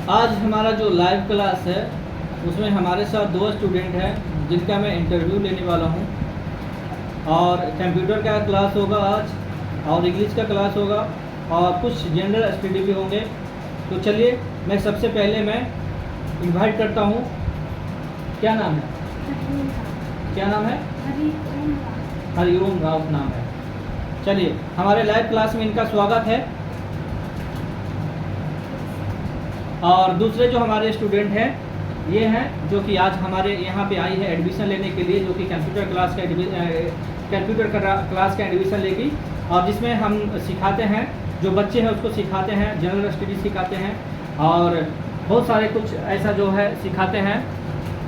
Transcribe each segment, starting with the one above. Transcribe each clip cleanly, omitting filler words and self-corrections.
आज हमारा जो लाइव क्लास है उसमें हमारे साथ दो स्टूडेंट हैं जिनका मैं इंटरव्यू लेने वाला हूं। और कंप्यूटर का क्लास होगा आज, और इंग्लिश का क्लास होगा, और कुछ जनरल स्टडी भी होंगे। तो चलिए, मैं सबसे पहले मैं इनवाइट करता हूं। क्या नाम है? क्या नाम है? हरिओम राव नाम है। चलिए, हमारे लाइव क्लास में इनका स्वागत है। और दूसरे जो हमारे स्टूडेंट हैं ये हैं जो कि आज हमारे यहाँ पे आई है एडमिशन लेने के लिए, जो कि कंप्यूटर क्लास का एडमिशन लेगी, और जिसमें हम सिखाते हैं, जो बच्चे हैं उसको सिखाते हैं, जनरल स्टडी सिखाते हैं और बहुत सारे कुछ ऐसा जो है सिखाते हैं।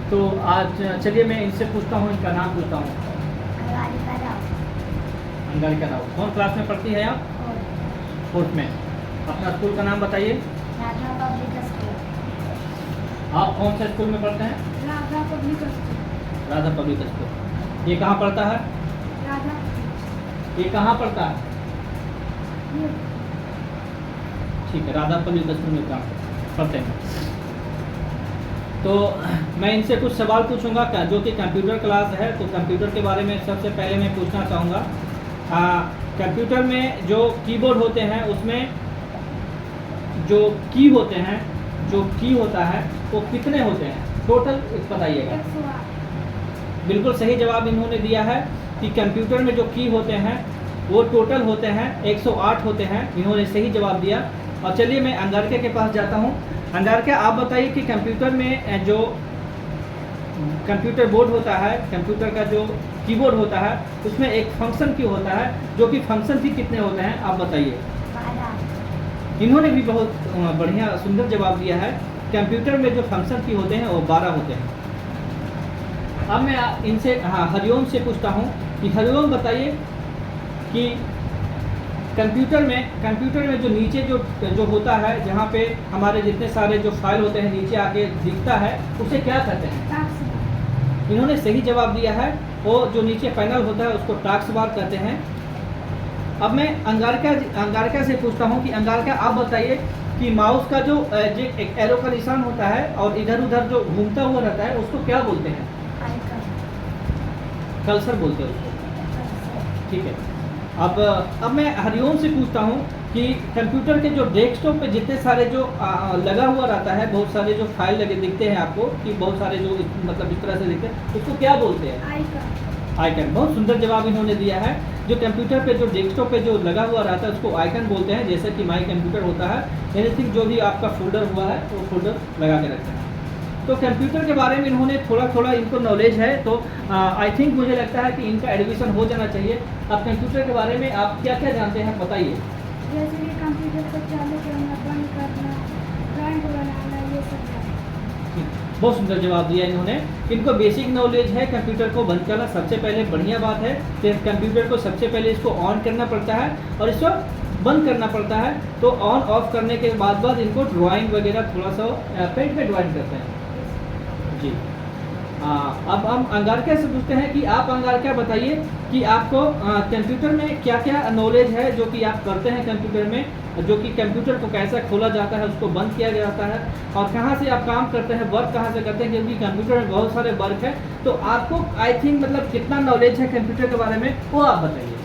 तो आज चलिए मैं इनसे पूछता हूँ, इनका नाम पूछता हूँ। अंगारिका राव। कौन क्लास में पढ़ती है आप? फोर्थ में। अपना स्कूल का नाम बताइए। आप कौन से स्कूल में पढ़ते हैं? Radha public school. Radha public school. ये कहाँ पढ़ता है? ये कहाँ पढ़ता है? ठीक है, राधा पब्लिक स्कूल में पढ़ते हैं। तो मैं इनसे कुछ सवाल पूछूंगा जो कि कंप्यूटर क्लास है। तो कंप्यूटर के बारे में सबसे पहले मैं पूछना चाहूँगा, कंप्यूटर में जो कीबोर्ड होते हैं उसमें जो की होते हैं, जो की होता है वो कितने होते हैं टोटल बताइएगा। 108। बिल्कुल सही जवाब इन्होंने दिया है कि कंप्यूटर में जो की होते हैं वो टोटल होते हैं 108 होते हैं। इन्होंने सही जवाब दिया। और चलिए मैं अंगारिका के पास जाता हूँ। अंगारिका, आप बताइए कि कंप्यूटर में जो कंप्यूटर बोर्ड होता है, कंप्यूटर का जो कीबोर्ड होता है, उसमें एक फंक्शन की होता है, जो कि फंक्शन की कितने होते हैं आप बताइए। इन्होंने भी बहुत बढ़िया सुंदर जवाब दिया है। कंप्यूटर में जो फंक्शन की होते हैं वो 12 होते हैं। अब मैं इनसे हरिओम से पूछता हूँ कि हरिओम बताइए कि कंप्यूटर में जो नीचे जो होता है, जहाँ पे हमारे जितने सारे जो फाइल होते हैं नीचे आके दिखता है, उसे क्या कहते हैं? इन्होंने सही जवाब दिया है। वो जो नीचे पैनल होता है उसको टास्क बार कहते हैं। अब मैं अंगारिका से पूछता हूँ कि अंगारिका, आप बताइए कि माउस का जो एक एरो का निशान होता है और इधर उधर जो घूमता हुआ रहता है उसको क्या बोलते हैं? कर्सर बोलते हैं उसको। ठीक है। अब मैं हरिओम से पूछता हूँ कि कंप्यूटर के जो डेस्कटॉप पे जितने सारे जो लगा हुआ रहता है, बहुत सारे जो फाइल लगे दिखते हैं आपको, कि बहुत सारे जो मतलब इस तरह से दिखते हैं, उसको क्या बोलते हैं? आइकन। बहुत सुंदर जवाब इन्होंने दिया है। जो कंप्यूटर पे जो डेस्कटॉप पे जो लगा हुआ रहता है उसको आइकन बोलते हैं। जैसे कि माई कंप्यूटर होता है, एनीथिंग जो भी आपका फोल्डर हुआ है वो फोल्डर लगा के रखते हैं। तो कंप्यूटर के बारे में इन्होंने थोड़ा इनको नॉलेज है, तो आई थिंक मुझे लगता है कि इनका एडमिशन हो जाना चाहिए। अब कंप्यूटर के बारे में आप क्या क्या जानते हैं बताइए। जैसे कि कंप्यूटर को चालू करना, बंद करना, ड्राइंग बनाना, ये सब है। बहुत सुंदर जवाब दिया इन्होंने। इनको बेसिक नॉलेज है कंप्यूटर को बंद करना। सबसे पहले बढ़िया बात है कि कंप्यूटर को सबसे पहले इसको ऑन करना पड़ता है और इसको बंद करना पड़ता है। तो ऑन ऑफ करने के बाद इनको ड्राइंग वगैरह थोड़ा सा पेंट में ड्राइंग करते हैं जी। अब हम अंगारिका से पूछते हैं कि आप अंगारिका बताइए कि आपको कंप्यूटर में क्या क्या नॉलेज है जो कि आप करते हैं कंप्यूटर में, जो कि कंप्यूटर को कैसे खोला जाता है, उसको बंद किया जाता है, और कहाँ से आप काम करते हैं, वर्क कहाँ से करते हैं, क्योंकि कंप्यूटर में बहुत सारे वर्क है। तो आपको आई थिंक मतलब कितना नॉलेज है कंप्यूटर के बारे में वो आप बताइए।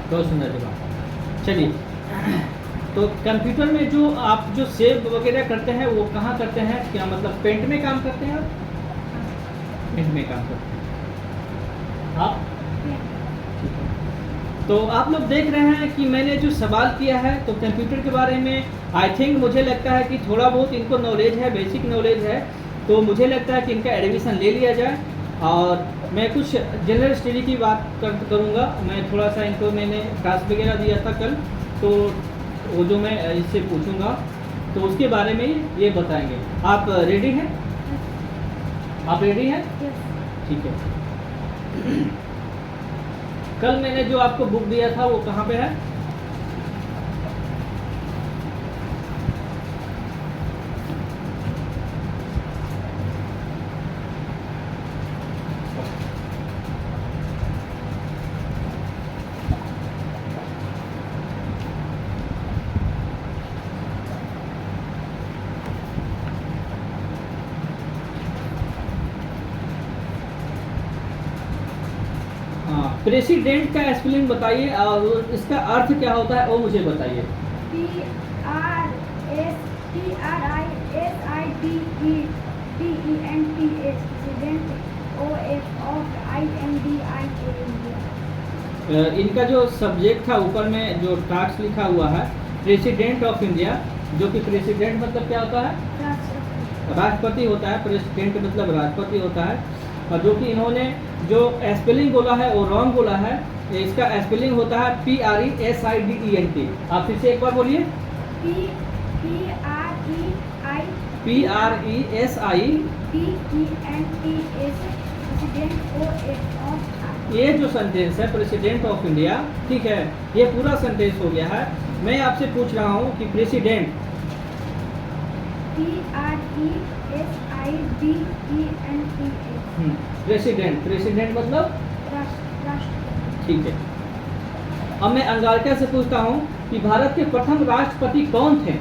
बहुत सुंदर जवाब। चलिए, तो कंप्यूटर में जो आप जो सेव वगैरह करते हैं वो कहाँ करते हैं? क्या मतलब पेंट में काम करते हैं आप? पेंट में काम करते हैं आप? ठीक है। तो आप लोग देख रहे हैं कि मैंने जो सवाल किया है, तो कंप्यूटर के बारे में आई थिंक मुझे लगता है कि थोड़ा बहुत इनको नॉलेज है, बेसिक नॉलेज है। तो मुझे लगता है कि इनका एडमिशन ले लिया जाए। और मैं कुछ जनरल स्टडी की बात करूँगा। मैं थोड़ा सा इनको मैंने टास्क वगैरह दिया था कल, तो वो जो मैं इससे पूछूंगा तो उसके बारे में ये बताएंगे। आप रेडी हैं? आप रेडी हैं? ठीक है। कल मैंने जो आपको बुक दिया था वो कहाँ पे है? हाँ, प्रेसिडेंट का स्पेलिंग बताइए और इसका अर्थ क्या होता है वो मुझे बताइए। PRESIDENT, president, India. इनका जो सब्जेक्ट था ऊपर में जो टास्क लिखा हुआ है प्रेसिडेंट ऑफ इंडिया, जो कि प्रेसिडेंट मतलब क्या होता है? राष्ट्रपति होता है। प्रेसिडेंट मतलब राष्ट्रपति होता है। और जो कि इन्होंने जो स्पेलिंग बोला है वो रॉन्ग बोला है। इसका स्पेलिंग होता है PRESIDENT। आप फिर से एक बार बोलिए। PRESIDENT। ये जो सेंटेंस है प्रेसिडेंट ऑफ इंडिया, ठीक है, ये पूरा सेंटेंस हो गया है। मैं आपसे पूछ रहा हूँ कि प्रेसिडेंट प्रेसिडेंट, प्रेसिडेंट मतलब ठीक है। अब मैं अंगारका से पूछता हूँ कि भारत के प्रथम राष्ट्रपति कौन थे?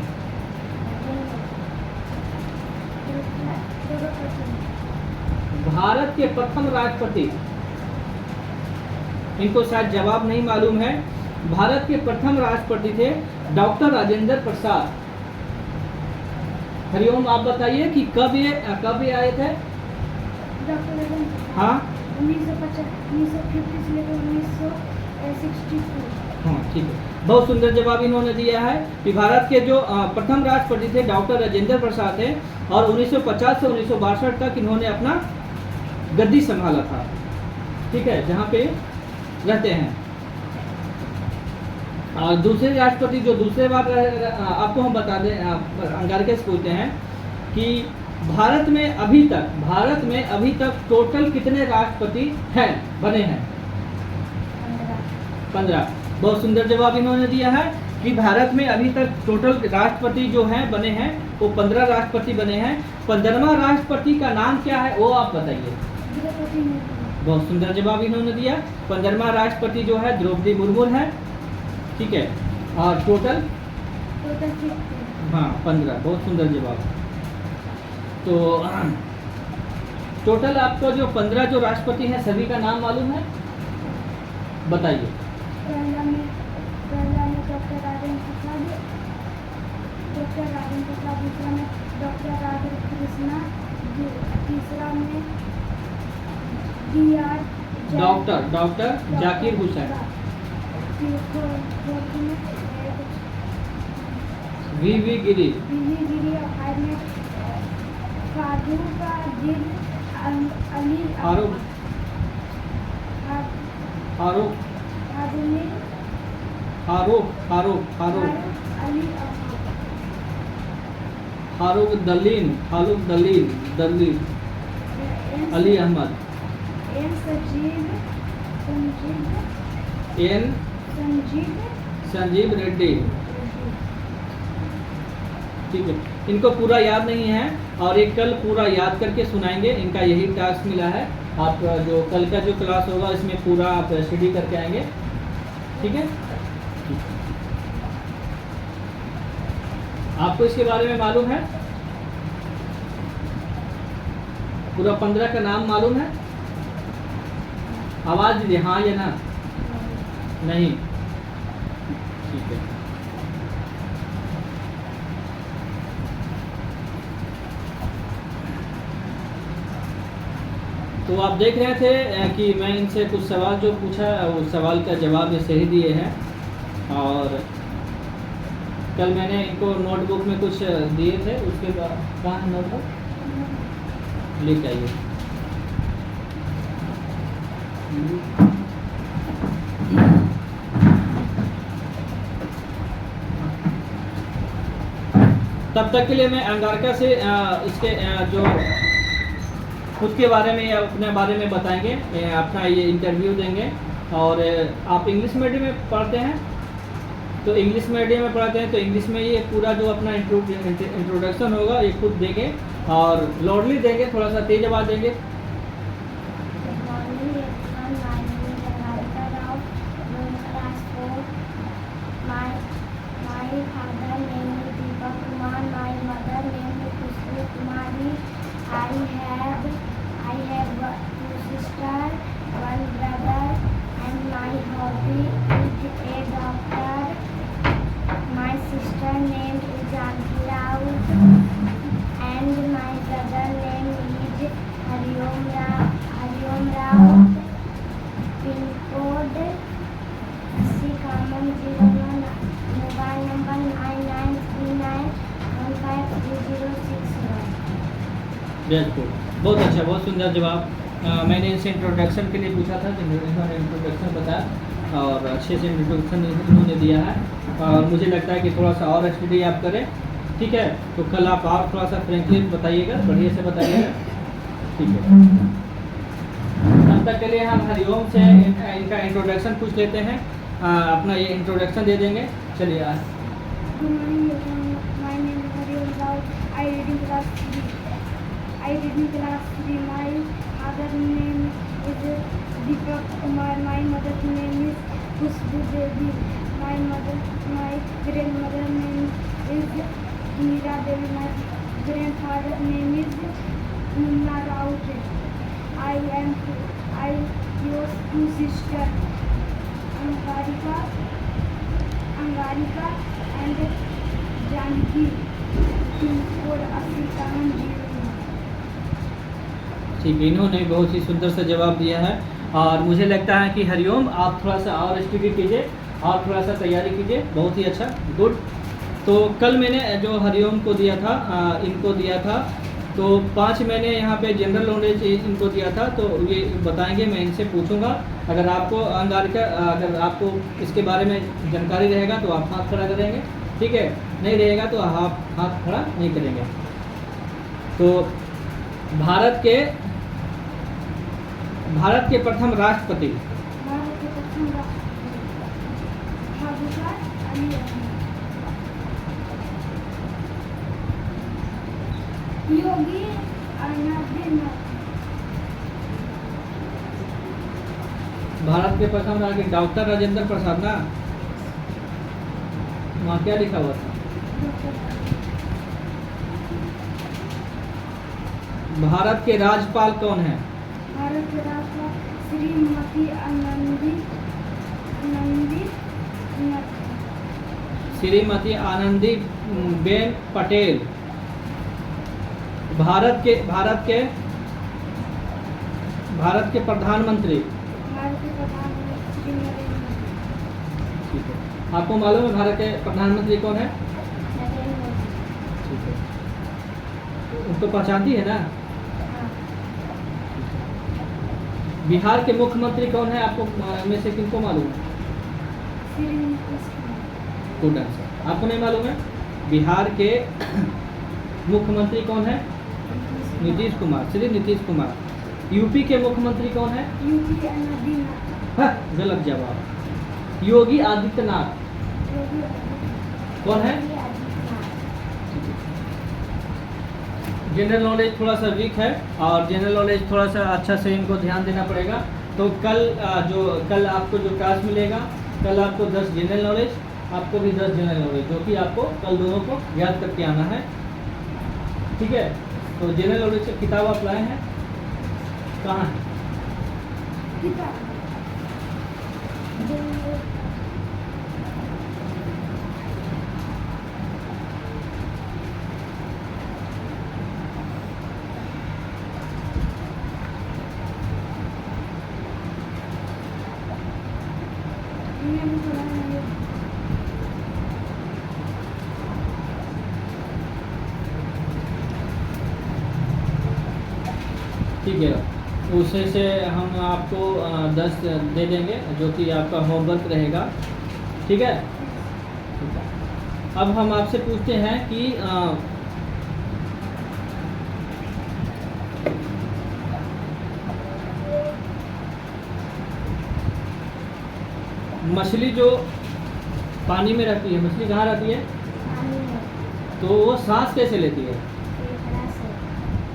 भारत के प्रथम राष्ट्रपति, इनको शायद जवाब नहीं मालूम है। भारत के प्रथम राष्ट्रपति थे डॉक्टर राजेंद्र प्रसाद। हरिओम, आप बताइए कि कब ये आए थे? हाँ 1950 से लेकर 1962। हाँ ठीक है, बहुत सुंदर जवाब इन्होंने दिया है कि भारत के जो प्रथम राष्ट्रपति थे डॉक्टर राजेंद्र प्रसाद थे और 1950 से 1962 तक इन्होंने अपना गद्दी संभाला था, ठीक है, जहाँ पे रहते हैं। और दूसरे राष्ट्रपति जो दूसरे बार आपको हम बता दें, अंगारका से पूछते हैं कि भारत में अभी तक टोटल कितने राष्ट्रपति हैं, बने हैं? 15। बहुत सुंदर जवाब इन्होंने दिया है कि भारत में अभी तक टोटल राष्ट्रपति जो हैं बने हैं वो 15 राष्ट्रपति बने हैं। 15वां राष्ट्रपति का नाम क्या है वो आप बताइए। बहुत सुंदर जवाब इन्होंने दिया। 15वां राष्ट्रपति जो है द्रौपदी मुर्मू है, ठीक है। और टोटल हाँ 15। बहुत सुंदर जवाब। तो टोटल आपको जो 15 जो राष्ट्रपति हैं सभी का नाम मालूम है, बताइए। पहला में डॉक्टर राजेंद्र प्रसाद, दूसरा में डॉक्टर राधाकृष्णा, तीसरा में डॉक्टर जाकिर हुसैन, वी गिरी, और फारूक दलीन, अली अहमद, संजीव रेड्डी, ठीक है। इनको पूरा याद नहीं है और एक कल पूरा याद करके सुनाएंगे। इनका यही टास्क मिला है। आप जो कल का जो क्लास होगा इसमें पूरा आप स्टडी करके आएंगे, ठीक है। आपको इसके बारे में मालूम है? पूरा 15 का नाम मालूम है? आवाज दीजिए हाँ या ना। नहीं, ठीक है। तो आप देख रहे थे कि मैं इनसे कुछ सवाल जो पूछा उस सवाल का जवाब ये सही दिए हैं। और कल मैंने इनको नोटबुक में कुछ दिए थे, उसके बाद कहाँ है नोटबुक, लेके आइए। तब तक के लिए मैं अंगारका से इसके जो खुद के बारे में या अपने बारे में बताएंगे, अपना ये इंटरव्यू देंगे। और आप इंग्लिश मीडियम में पढ़ते हैं तो इंग्लिश मीडियम में पढ़ाते हैं तो इंग्लिश में ये पूरा जो अपना इंट्रोडक्शन होगा ये खुद देंगे और लॉडली देंगे, थोड़ा सा तेज आवाज़ देंगे। I have two sisters, one brother. Jaipur. बहुत अच्छा, बहुत सुंदर जवाब। मैंने इनसे इंट्रोडक्शन के लिए पूछा था तो इन्होंने इंट्रोडक्शन बताया और अच्छे से इंट्रोडक्शन इन्होंने दिया है। और मुझे लगता है कि थोड़ा सा और स्टडी आप करें, ठीक है। तो कल आप और थोड़ा सा फ्रेंकली बताइएगा, बढ़िया से बताइएगा, ठीक है। तब तक के लिए हम हरिओम से इनका इंट्रोडक्शन पूछ लेते हैं। अपना ये इंट्रोडक्शन दे देंगे, चलिए आज। Good morning, everyone. My name is Hariom Rao. I read in class 3. I read in class 3. My father's name is Deepak Kumar. My mother's name is Khushbu Devi. My grandmother's name is Meera Devi. My grandfather's name is Munna Raut. I your two sisters, Angarika and Janki. Pincode 80 ठीक है, इन्होंने बहुत ही सुंदर सा जवाब दिया है। और मुझे लगता है कि हरिओम आप थोड़ा सा और स्टडी कीजिए और थोड़ा सा तैयारी कीजिए, बहुत ही अच्छा, गुड। तो कल मैंने जो हरिओम को दिया था, इनको दिया था, तो 5 मैंने यहाँ पे जनरल नॉलेज इनको दिया था, तो ये बताएंगे, मैं इनसे पूछूंगा। अगर आपको अंगारिका, अगर आपको इसके बारे में जानकारी रहेगा तो आप हाथ खड़ा करेंगे, ठीक है, नहीं रहेगा तो आप हाथ खड़ा नहीं करेंगे। तो भारत के प्रथम राष्ट्रपति, भारत के प्रथम राष्ट्रपति अली योगी आदित्यनाथ। भारत के प्रथम राष्ट्रपति डॉक्टर राजेंद्र प्रसाद ना, वहाँ क्या लिखा हुआ था? भारत के राज्यपाल कौन है? भारत के राज्यपाल श्रीमती श्रीमती आनंदी बेन पटेल। भारत के प्रधानमंत्री, श्री नरेंद्र ठीक है। आपको मालूम है भारत के प्रधानमंत्री कौन है? मोदी। ठीक है, उनको पहचानती है ना? बिहार के मुख्यमंत्री कौन है? आपको में से किनको मालूम है? श्री नीतीश कुमार। Good answer. आपको नहीं मालूम है? बिहार के मुख्यमंत्री कौन है? नीतीश कुमार, श्री नीतीश कुमार। यूपी के मुख्यमंत्री कौन है? योगी आदित्यनाथ। हाँ, गलत जवाब, योगी आदित्यनाथ। योगी कौन है? आदित्यनाथ। जनरल नॉलेज थोड़ा सा वीक है और जनरल नॉलेज थोड़ा सा अच्छा से इनको ध्यान देना पड़ेगा। तो कल आपको जो क्लास मिलेगा, कल आपको 10 जनरल नॉलेज, आपको भी 10 जनरल नॉलेज, जो कि आपको कल दोनों को याद करके आना है, ठीक है। तो जनरल नॉलेज की किताब आप लाए हैं, कहाँ है? किताब ठीक है, उसे से हम आपको 10 दे देंगे, जो कि आपका होमवर्क रहेगा, ठीक है। अब हम आपसे पूछते हैं कि मछली जो पानी में रहती है, मछली कहाँ रहती है? तो वो सांस कैसे लेती है?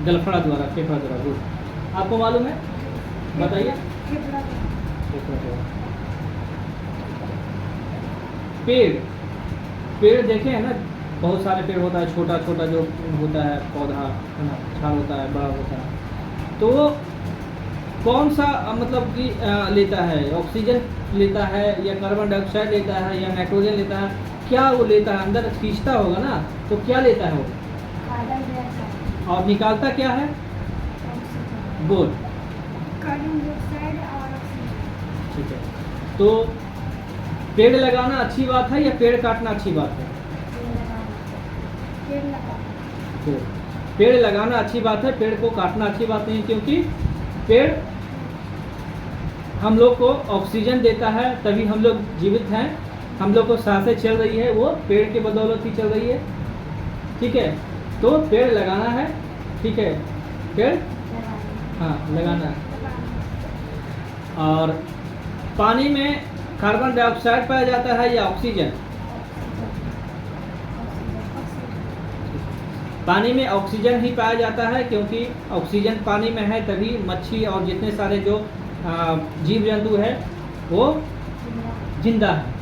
गलफड़ा द्वारा, फेफड़ा द्वारा। गुड। आपको मालूम है? बताइए। पेड़ देखे हैं ना, बहुत सारे पेड़ होता है, छोटा छोटा जो होता है पौधा, है ना, छाल होता है, बड़ा होता है। तो वो कौन सा मतलब कि लेता है? ऑक्सीजन लेता है या कार्बन डाइऑक्साइड लेता है या नाइट्रोजन लेता है? क्या वो लेता है? अंदर खींचता होगा ना, तो क्या लेता है वो? और निकालता क्या है? बोल। कार्बन डाइऑक्साइड और ऑक्सीजन। ठीक है, तो पेड़ लगाना अच्छी बात है या पेड़ काटना अच्छी बात है? पेड़ लगाना। तो पेड़ लगाना अच्छी बात है, पेड़ को काटना अच्छी बात नहीं, क्योंकि पेड़ हम लोग को ऑक्सीजन देता है, तभी हम लोग जीवित हैं। हम लोग को सांसें चल रही है वो पेड़ के बदौलत ही चल रही है। ठीक है, तो पेड़ लगाना है। ठीक है, पेड़ हाँ लगाना है। और पानी में कार्बन डाइऑक्साइड पाया जाता है या ऑक्सीजन? पानी में ऑक्सीजन ही पाया जाता है, क्योंकि ऑक्सीजन पानी में है, तभी मच्छी और जितने सारे जो जीव जंतु है वो जिंदा है।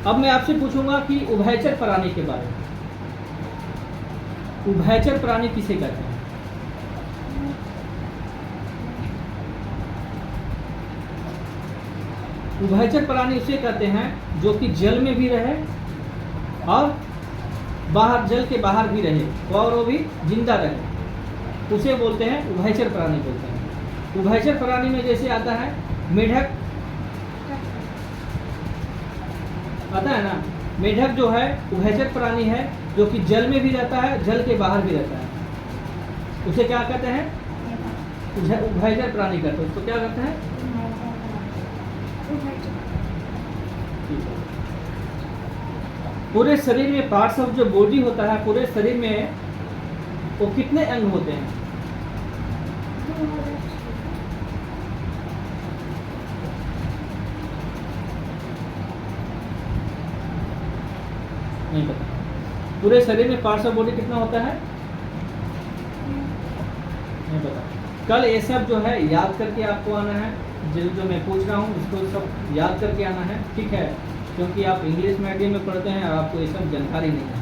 अब मैं आपसे पूछूंगा कि उभयचर प्राणी के बारे में। उभयचर प्राणी किसे कहते हैं? उभयचर प्राणी उसे कहते हैं जो कि जल में भी रहे और बाहर, जल के बाहर भी रहे और वो भी जिंदा रहे, उसे बोलते हैं उभयचर प्राणी बोलते हैं। उभयचर प्राणी में जैसे आता है मेढक, आता है ना, मेढक जो है उभयचर प्राणी है, जो कि जल में भी रहता है, जल के बाहर भी रहता है। उसे क्या कहते हैं? उभयचर प्राणी कहते हैं। उसको क्या कहते हैं? पूरे शरीर में पार्ट्स ऑफ जो बॉडी होता है, पूरे शरीर में वो कितने अंग होते हैं? नहीं पता। पूरे शरीर में पार्ट्स ऑफ बॉडी कितना होता है? नहीं पता। कल ये सब जो है याद करके आपको आना है, जो मैं पूछ रहा हूँ उसको सब याद करके आना है। ठीक है, क्योंकि आप इंग्लिश मीडियम में पढ़ते हैं और आपको ये सब जानकारी नहीं है।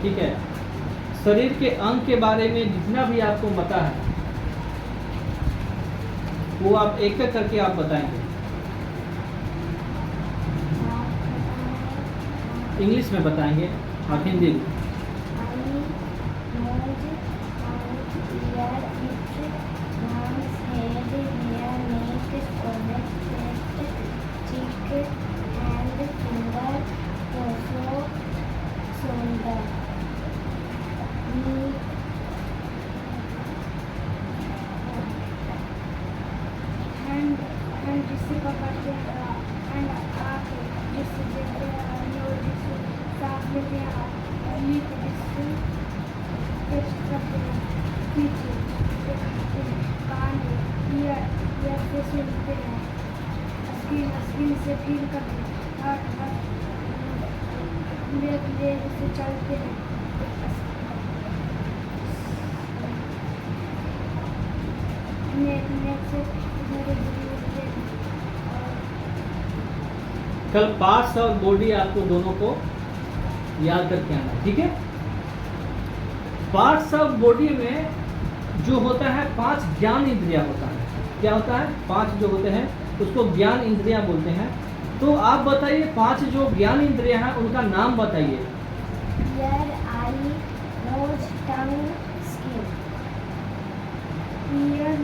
ठीक है, शरीर के अंग के बारे में जितना भी आपको पता है वो आप एक एक करके आप बताएंगे। इंग्लिश में बताएंगे और हिंदी में। जिससे पकड़ते हैं एंड आँख जिससे देखते हैं, नोज जिससे सांस लेते हैं, लीप जिससे टेस्ट करते हैं, पीछे जिससे खाते हैं, कान ईयर से सुनते हैं, स्किन से फील करते हैं, हाथ लेग से चलते हैं, नेक से कल पार्ट्स और बॉडी आपको दोनों को याद करके आना है। ठीक है, पार्ट्स ऑफ बॉडी में जो होता है 5 ज्ञान इंद्रियां होता है। क्या होता है? 5 जो होते हैं उसको ज्ञान इंद्रियां बोलते हैं। तो आप बताइए 5 जो ज्ञान इंद्रियां हैं उनका नाम बताइए। ईयर, आई, नोज, टंग, स्किन। ईयर,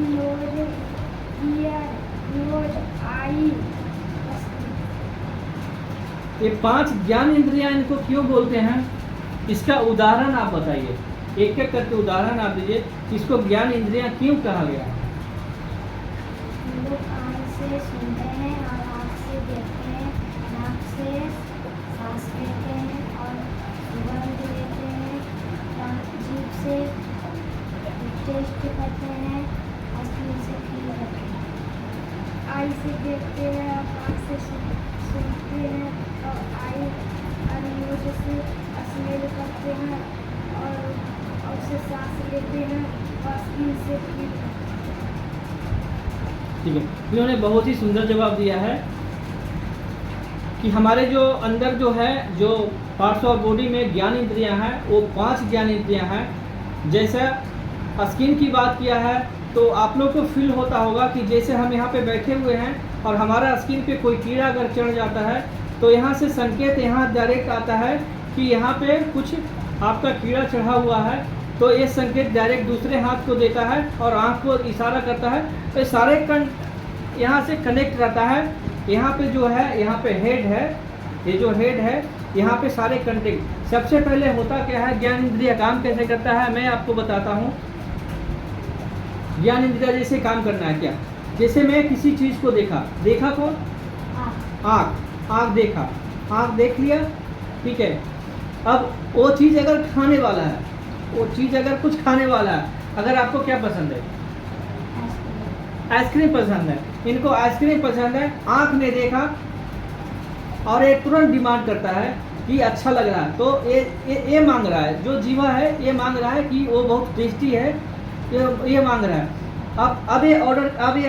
नोज, आई। ये 5 ज्ञान इंद्रियां इनको क्यों बोलते हैं? इसका उदाहरण आप बताइए, एक एक करके उदाहरण आप दीजिए। इसको ज्ञान इंद्रियां क्यों कहा गया? हम लोग कान से सुनते हैं और आँख से देखते हैं, नाक से सांस लेते हैं और सुगंध लेते हैं, जीभ से टेस्ट करते हैं और स्किन से फील करते हैं। आई से देखते हैं और आँख से सुनते हैं और नोज से स्मेल करते हैं और उससे सांस लेते हैं और स्किन से फील करते हैं। ठीक है, इन्होंने बहुत ही सुंदर जवाब दिया है कि हमारे जो अंदर जो है, जो पार्ट्स ऑफ बॉडी में ज्ञान इंद्रियां हैं वो 5 ज्ञान इंद्रियां हैं। जैसा स्किन की बात किया है तो आप लोग को फील होता होगा कि जैसे हम यहाँ पे बैठे हुए हैं और हमारा स्किन पे कोई कीड़ा अगर चढ़ जाता है तो यहाँ से संकेत यहाँ डायरेक्ट आता है कि यहाँ पे कुछ आपका कीड़ा चढ़ा हुआ है, तो ये संकेत डायरेक्ट दूसरे हाथ को देता है और आँख को इशारा करता है। तो सारे यहाँ से कनेक्ट रहता है। यहाँ पे जो है, यहाँ पे हेड है, ये जो हेड है यहाँ पे सारे सबसे पहले होता क्या है, ज्ञान इंद्रिय काम कैसे करता है मैं आपको बताता हूँ। ज्ञान इंद्रिय जैसे काम करना है क्या, जैसे मैं किसी चीज़ को देखा कौन, आँख देखा, आँख देख लिया, ठीक है। अब वो चीज़ अगर खाने वाला है, वो चीज़ अगर कुछ खाने वाला है, अगर आपको क्या पसंद है, आइसक्रीम पसंद है, इनको आइसक्रीम पसंद है, आँख ने देखा और ये तुरंत डिमांड करता है कि अच्छा लग रहा है, तो ये मांग रहा है, जो जीवा है ये मांग रहा है कि वो बहुत टेस्टी है, ये मांग रहा है। अब ये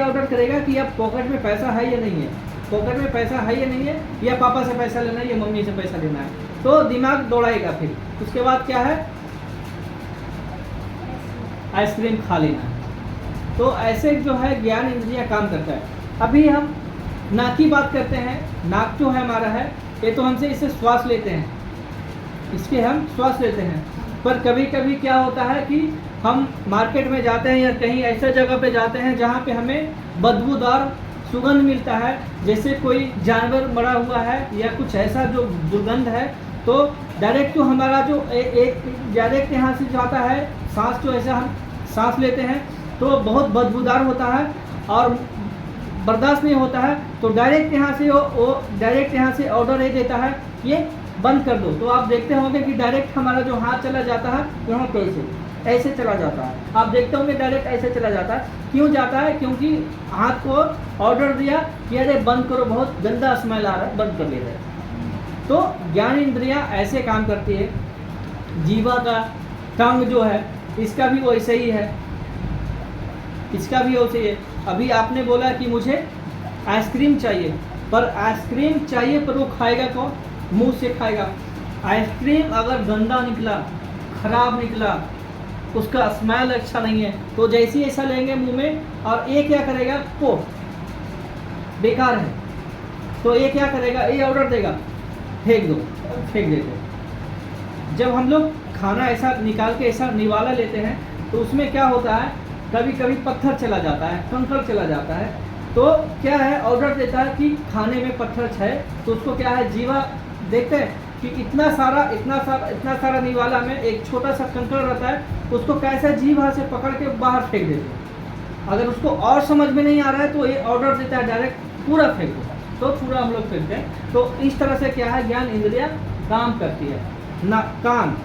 ऑर्डर करेगा कि अब पॉकेट में पैसा है या नहीं है, पॉकेट में पैसा है या नहीं है, या पापा से पैसा लेना है या मम्मी से पैसा लेना है, तो दिमाग दौड़ाएगा। फिर उसके बाद क्या है, आइसक्रीम खा लेना है। तो ऐसे जो है ज्ञान इंद्रिय काम करता है। अभी हम नाक की बात करते हैं। नाक जो है हमारा है, ये तो हमसे इससे श्वास लेते हैं, इसके हम श्वास लेते हैं। पर कभी कभी क्या होता है कि हम मार्केट में जाते हैं या कहीं ऐसे जगह पे जाते हैं जहाँ पे हमें बदबूदार सुगंध मिलता है, जैसे कोई जानवर मरा हुआ है या कुछ ऐसा जो दुर्गंध है, तो डायरेक्ट जो हमारा जो डायरेक्ट यहाँ से जाता है सांस, जो ऐसा हम सांस लेते हैं तो बहुत बदबूदार होता है और बर्दाश्त नहीं होता है, तो डायरेक्ट यहाँ से वो डायरेक्ट यहाँ से ऑर्डर ये देता है ये बंद कर दो। तो आप देखते होंगे कि डायरेक्ट हमारा जो हाथ चला जाता है यहाँ कैसे ऐसे चला जाता है, आप देखते होंगे डायरेक्ट ऐसे चला जाता है। क्यों जाता है, क्योंकि हाथ को ऑर्डर दिया कि अरे बंद करो, बहुत गंदा स्मेल आ रहा है, बंद कर ले रहे। तो ज्ञान इंद्रियाँ ऐसे काम करती है। जीवा का टंग जो है इसका भी वैसे ही है, इसका भी वैसे ही है। अभी आपने बोला कि मुझे आइसक्रीम चाहिए, पर आइसक्रीम चाहिए पर वो खाएगा कौन, मुंह से खाएगा। आइसक्रीम अगर गंदा निकला, खराब निकला, उसका स्मेल अच्छा नहीं है, तो जैसे ही ऐसा लेंगे मुंह में और ये क्या करेगा, को बेकार है, तो ये क्या करेगा, ये ऑर्डर देगा फेंक दो, फेंक देते। जब हम लोग खाना ऐसा निकाल के ऐसा निवाला लेते हैं तो उसमें क्या होता है, कभी कभी पत्थर चला जाता है, कंकड़ चला जाता है, तो क्या है ऑर्डर देता है कि खाने में पत्थर है, तो उसको क्या है, जीवा देखते हैं कि इतना सारा निवाला में एक छोटा सा कंकड़ रहता है, उसको कैसे जीवा से पकड़ के बाहर फेंक देते हैं। अगर उसको और समझ में नहीं आ रहा है तो ये ऑर्डर देता है डायरेक्ट पूरा फेंक दो, तो पूरा हम लोग फेंकते हैं। तो इस तरह से क्या है, ज्ञान इंद्रिया काम करती है। ना कान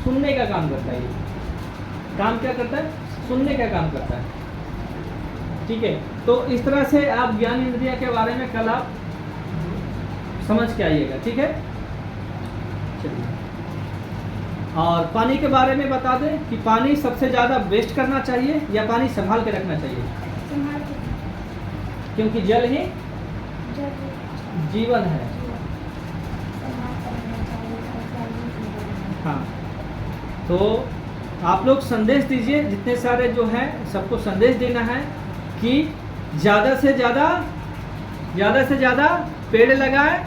सुनने का काम करता है, ये काम क्या करता है, सुनने का काम करता है, ठीक है। तो इस तरह से आप ज्ञान इंद्रिया के बारे में कल आप समझ के आइएगा, ठीक है। चलिए, और पानी के बारे में बता दें कि पानी सबसे ज़्यादा वेस्ट करना चाहिए या पानी संभाल के रखना चाहिए, संभाल के, क्योंकि जल ही जीवन है। हाँ, तो आप लोग संदेश दीजिए, जितने सारे जो हैं सबको संदेश देना है कि ज़्यादा से ज़्यादा पेड़ लगाएं,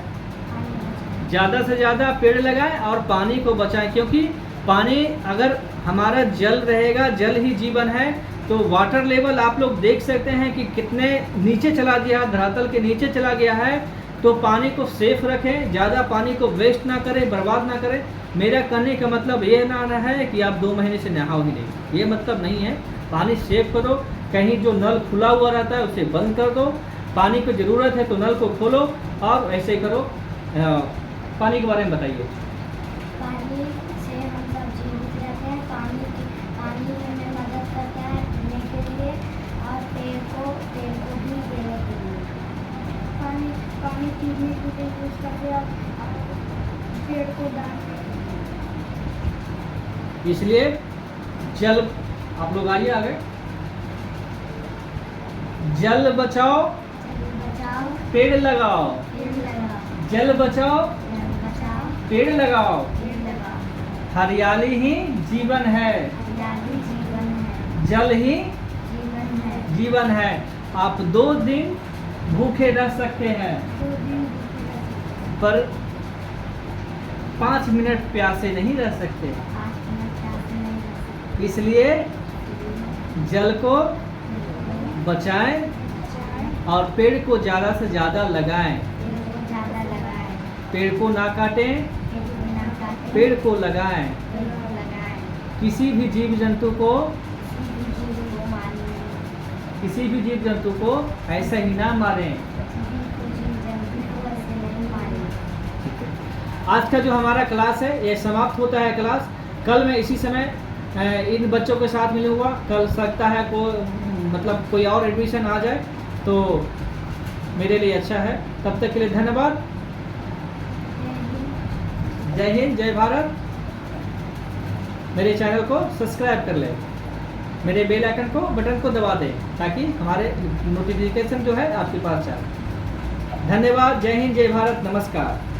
ज़्यादा से ज़्यादा पेड़ लगाएं और पानी को बचाएं। क्योंकि पानी अगर हमारा जल रहेगा, जल ही जीवन है, तो वाटर लेवल आप लोग देख सकते हैं कि कितने नीचे चला गया, धरातल के नीचे चला गया है। तो पानी को सेफ रखें, ज़्यादा पानी को वेस्ट ना करें, बर्बाद ना करें। मेरा कहने का मतलब ये ना है कि आप 2 महीने से नहाओ ही नहीं, ये मतलब नहीं है। पानी सेव करो, कहीं जो नल खुला हुआ रहता है उसे बंद कर दो, पानी की ज़रूरत है तो नल को खोलो और ऐसे करो। पानी के बारे में बताइए। पानी से हम सब जीवित रहते हैं। पानी हमें मदद करता है पीने के लिए और पेड़ को भी देने के लिए। पानी पीने के लिए यूज करते हैं और पेड़ को दान। इसलिए जल, आप लोग आइए आगे, जल बचाओ पेड़ लगाओ, जल बचाओ पेड़ लगाओ, हरियाली ही जीवन है, जल ही जीवन है। आप 2 दिन भूखे रह सकते हैं पर 5 मिनट प्यासे नहीं रह सकते। इसलिए जल को बचाएं और पेड़ को ज़्यादा से ज़्यादा लगाएं, पेड़ को ना काटें पेड़ को लगाएं, लगाएं, किसी भी जीव जंतु को किसी भी जीव को मारें, किसी भी जीव जंतु को ऐसा ही ना मारें। किसी भी जंतु को ऐसे नहीं मारें। आज का जो हमारा क्लास है ये समाप्त होता है क्लास। कल मैं इसी समय इन बच्चों के साथ मिलूँगा। कल सकता है मतलब कोई और एडमिशन आ जाए तो मेरे लिए अच्छा है। तब तक के लिए धन्यवाद। जय हिंद, जय भारत। मेरे चैनल को सब्सक्राइब कर लें, मेरे बेल आइकन को बटन को दबा दें ताकि हमारे नोटिफिकेशन जो है आपके पास जाए। धन्यवाद। जय हिंद, जय भारत। नमस्कार।